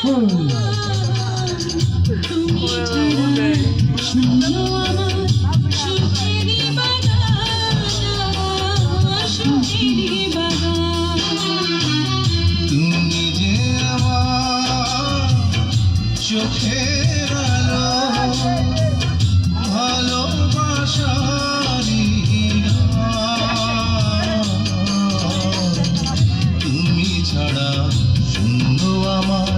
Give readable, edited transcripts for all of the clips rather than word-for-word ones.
তুমি ছাড়া শূন্য আমার সুখেরই বাগান, সুখেরই বাগান। তুমি যে আমার চোখের আলো, ভালোবাসারি তুমি ছাড়া শূন্য আমার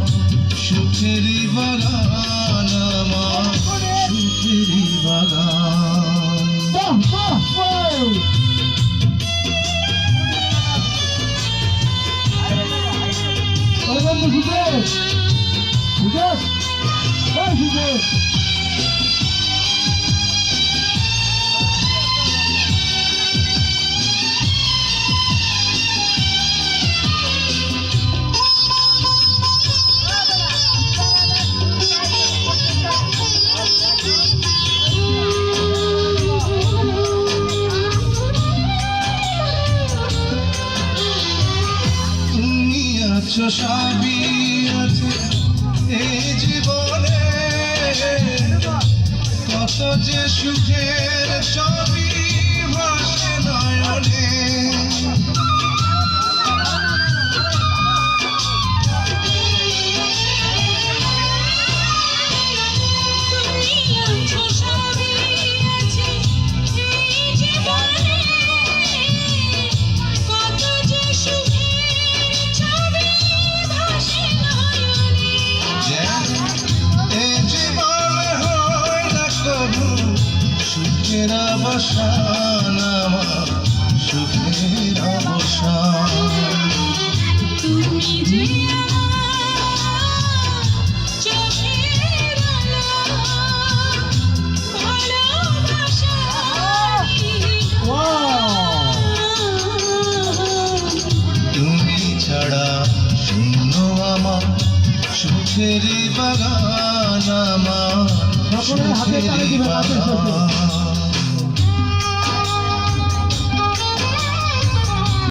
সুখেরই বাগান, আমার সুখেরই বাগান। সবই আছে এই জীবনে, কত যে সুখের ছবি ভাসে নয়নে। সুখের অবসান আমার সুখের অবসান। তুমি যে আমার চোখের আলো, ভালোবাসারি তুমি ছাড়া শূন্য আমার সুখেরই বাগান, আমার সুখেরই বাগান।